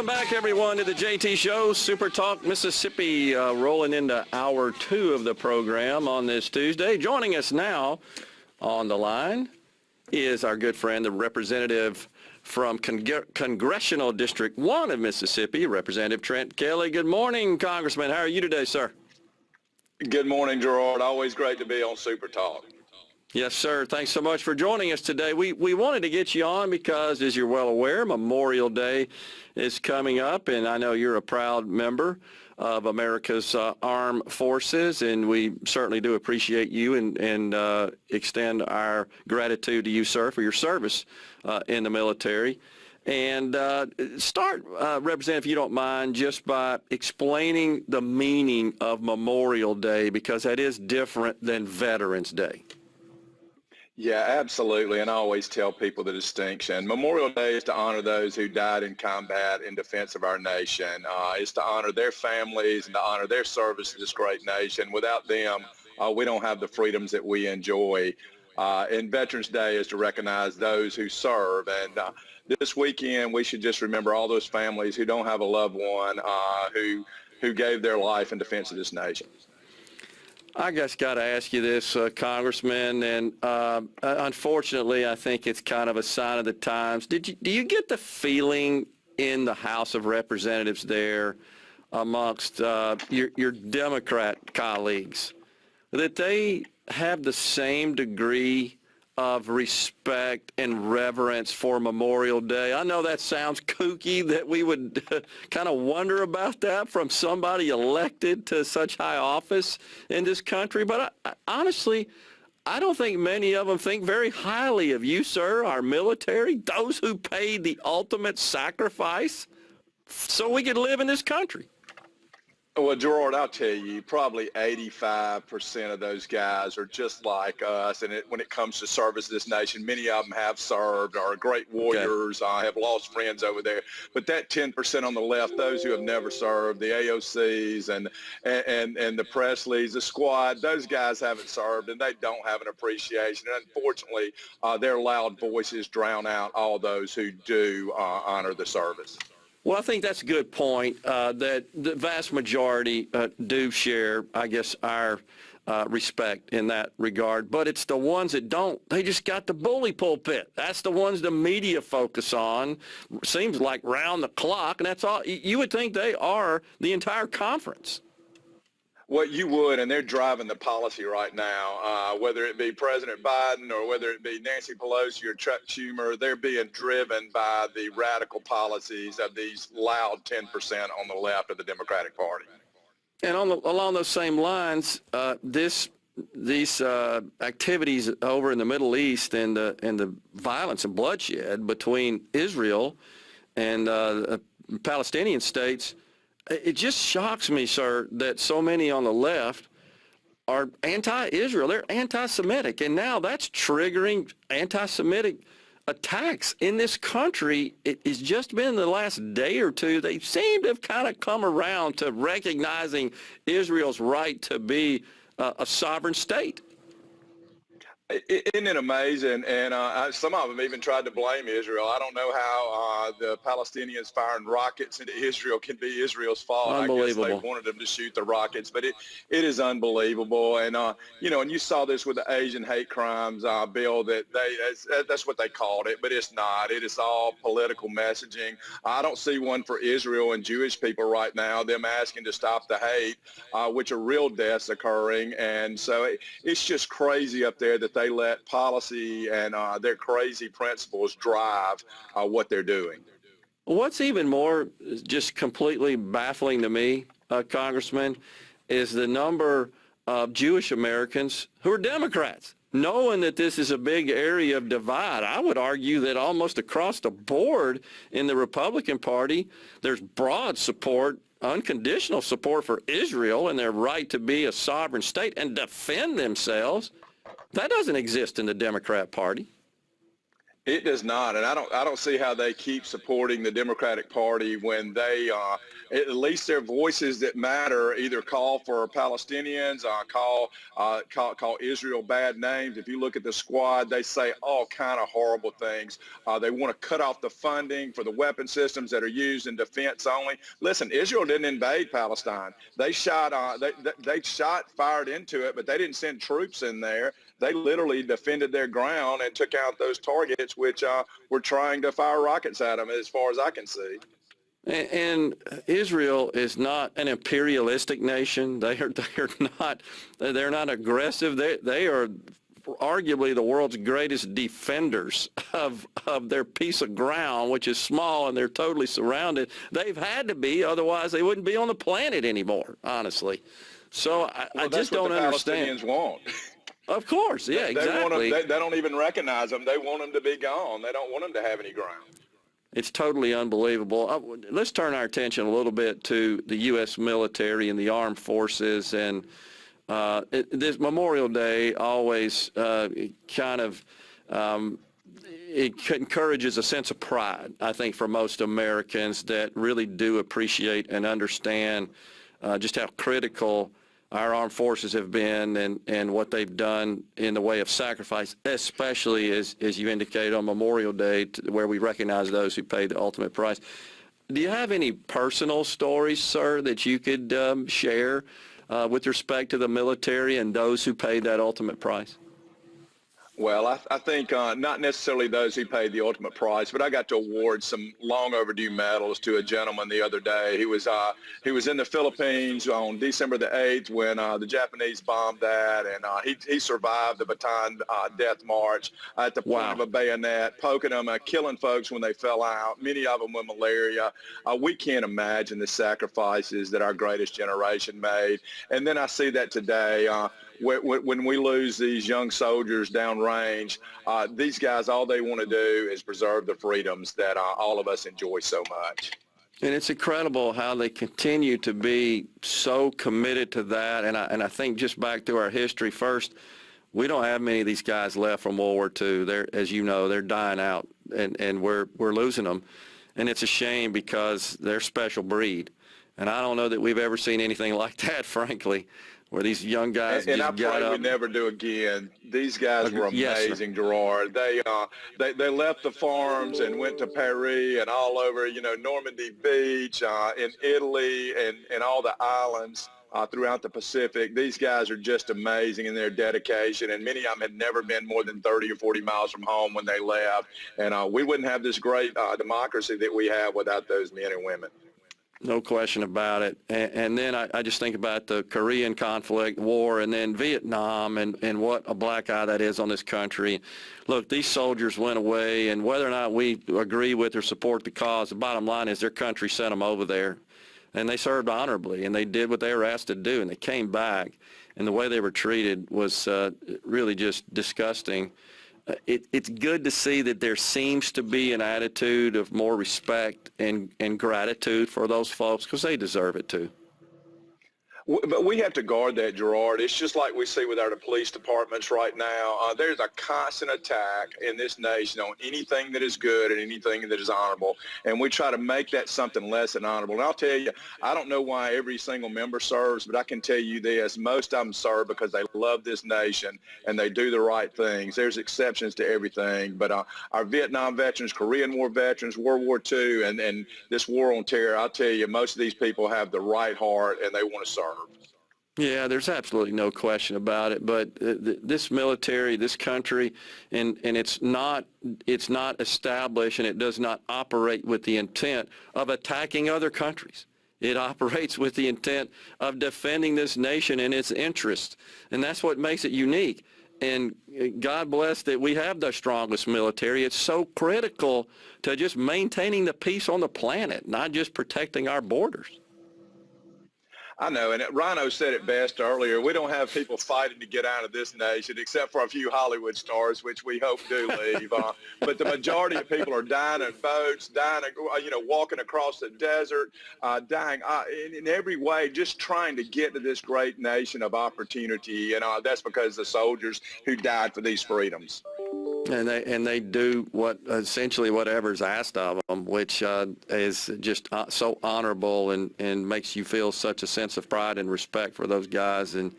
Welcome back, everyone, to the JT Show, SuperTalk Mississippi, rolling into hour 2 of the program on this Tuesday. Joining us now on the line is our good friend, the representative from Congressional District 1 of Mississippi, Representative Trent Kelly. Good morning, Congressman. How are you today, sir? Good morning, Gerard. Always great to be on SuperTalk. Yes, sir. Thanks so much for joining us today. We wanted to get you on because, as you're well aware, Memorial Day is coming up, and I know you're a proud member of America's armed forces, and we certainly do appreciate you and extend our gratitude to you, sir, for your service in the military. And start, Representative, if you don't mind, just by explaining the meaning of Memorial Day, because that is different than Veterans Day. Yeah, absolutely. And I always tell people the distinction. Memorial Day is to honor those who died in combat in defense of our nation. It's to honor their families and to honor their service to this great nation. Without them, we don't have the freedoms that we enjoy. And Veterans Day is to recognize those who serve. And this weekend, we should just remember all those families who don't have a loved one who gave their life in defense of this nation. I just got to ask you this, Congressman, and unfortunately, I think it's kind of a sign of the times. Do you get the feeling in the House of Representatives there amongst your Democrat colleagues that they have the same degree of respect and reverence for Memorial Day? I know that sounds kooky that we would kind of wonder about that from somebody elected to such high office in this country, but honestly, I don't think many of them think very highly of you, sir, our military, those who paid the ultimate sacrifice so we could live in this country. Well, Gerard, I'll tell you, probably 85% of those guys are just like us. And when it comes to service to this nation, many of them have served, are great warriors, have lost friends over there. But that 10% on the left, those who have never served, the AOCs and the Presleys, the squad, those guys haven't served and they don't have an appreciation. And unfortunately, their loud voices drown out all those who do honor the service. Well, I think that's a good point, that the vast majority do share, I guess, our respect in that regard. But it's the ones that don't. They just got the bully pulpit. That's the ones the media focus on, seems like round the clock, and that's all. You would think they are the entire conference. Well, you would, and they're driving the policy right now, whether it be President Biden or whether it be Nancy Pelosi or Chuck Schumer, they're being driven by the radical policies of these loud 10% on the left of the Democratic Party. And along those same lines, these activities over in the Middle East and the violence and bloodshed between Israel and Palestinian states, it just shocks me, sir, that so many on the left are anti-Israel. They're anti-Semitic, and now that's triggering anti-Semitic attacks in this country. It's just been the last day or two. They seem to have kind of come around to recognizing Israel's right to be a sovereign state. Isn't it amazing? And some of them even tried to blame Israel. I don't know how the Palestinians firing rockets into Israel can be Israel's fault. Unbelievable. I guess they wanted them to shoot the rockets, but it is unbelievable. And, and you saw this with the Asian hate crimes bill that's what they called it, but it's not. It is all political messaging. I don't see one for Israel and Jewish people right now, them asking to stop the hate, which are real deaths occurring. And so it's just crazy up there that they let policy and their crazy principles drive what they're doing. What's even more just completely baffling to me, Congressman, is the number of Jewish Americans who are Democrats, knowing that this is a big area of divide. I would argue that almost across the board in the Republican Party, there's broad support, unconditional support for Israel and their right to be a sovereign state and defend themselves. That doesn't exist in the Democrat Party. It does not, and I don't see how they keep supporting the Democratic Party when they at least their voices that matter either call for Palestinians, call Israel bad names. If you look at the squad, they say all kind of horrible things. They want to cut off the funding for the weapon systems that are used in defense only. Listen, Israel didn't invade Palestine. They shot, fired into it, but they didn't send troops in there. They literally defended their ground and took out those targets, which were trying to fire rockets at them, as far as I can see. And Israel is not an imperialistic nation. They're not aggressive. They are arguably the world's greatest defenders of their piece of ground, which is small, and they're totally surrounded. They've had to be, otherwise they wouldn't be on the planet anymore, honestly. So I just don't understand. That's what the Palestinians want. Of course, yeah, exactly. They don't even recognize them. They want them to be gone. They don't want them to have any ground. It's totally unbelievable. Let's turn our attention a little bit to the U.S. military and the armed forces. And this Memorial Day always it encourages a sense of pride, I think, for most Americans that really do appreciate and understand just how critical our armed forces have been and what they've done in the way of sacrifice, especially as you indicated on Memorial Day, where we recognize those who paid the ultimate price. Do you have any personal stories, sir, that you could share with respect to the military and those who paid that ultimate price? Well, I think not necessarily those who paid the ultimate price, but I got to award some long overdue medals to a gentleman the other day. He was in the Philippines on December the 8th when the Japanese bombed that, and he survived the Bataan death march at the point of a bayonet, poking them, killing folks when they fell out, many of them with malaria. We can't imagine the sacrifices that our greatest generation made. And then I see that today. When we lose these young soldiers downrange, these guys, all they want to do is preserve the freedoms that all of us enjoy so much. And it's incredible how they continue to be so committed to that. And I think just back to our history first, we don't have many of these guys left from World War II. They're, as you know, they're dying out, and we're losing them. And it's a shame because they're a special breed. And I don't know that we've ever seen anything like that, frankly, where these young guys and just I got pray up. we never do again. These guys were amazing, yes, Gerard. They left the farms and went to Paris and all over, Normandy Beach, in Italy and all the islands throughout the Pacific. These guys are just amazing in their dedication, and many of them had never been more than 30 or 40 miles from home when they left. And we wouldn't have this great democracy that we have without those men and women. No question about it. And then I just think about the Korean conflict, war, and then Vietnam and what a black eye that is on this country. Look, these soldiers went away, and whether or not we agree with or support the cause, the bottom line is their country sent them over there. And they served honorably, and they did what they were asked to do, and they came back. And the way they were treated was really just disgusting. It's good to see that there seems to be an attitude of more respect and gratitude for those folks because they deserve it too. But we have to guard that, Gerard. It's just like we see with our police departments right now. There's a constant attack in this nation on anything that is good and anything that is honorable, and we try to make that something less than honorable. And I'll tell you, I don't know why every single member serves, but I can tell you this. Most of them serve because they love this nation and they do the right things. There's exceptions to everything, but our Vietnam veterans, Korean War veterans, World War II, and this war on terror, I'll tell you, most of these people have the right heart and they want to serve. Yeah, there's absolutely no question about it. But this military, this country, and it's not established, and it does not operate with the intent of attacking other countries. It operates with the intent of defending this nation and its interests, and that's what makes it unique. And God bless that we have the strongest military. It's so critical to just maintaining the peace on the planet, not just protecting our borders. I know, and Rhino said it best earlier. We don't have people fighting to get out of this nation, except for a few Hollywood stars, which we hope do leave. But the majority of people are dying in boats, dying, walking across the desert, dying in every way, just trying to get to this great nation of opportunity. And that's because of the soldiers who died for these freedoms. And they do what essentially whatever's asked of them, which is just so honorable and makes you feel such a sense of pride and respect for those guys. And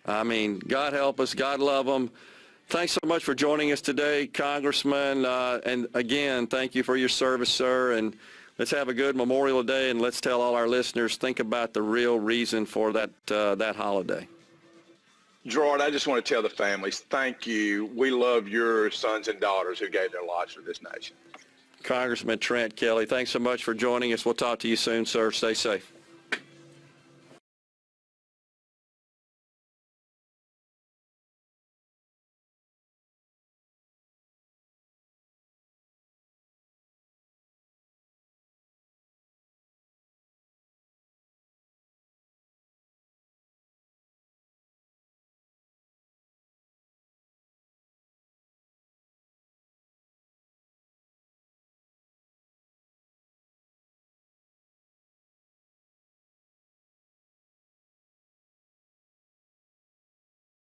I mean, God help us, God love them. Thanks so much for joining us today, Congressman. And again, thank you for your service, sir. And let's have a good Memorial Day, and let's tell all our listeners, think about the real reason for that holiday. Gerard, I just want to tell the families, thank you. We love your sons and daughters who gave their lives for this nation. Congressman Trent Kelly, thanks so much for joining us. We'll talk to you soon, sir. Stay safe.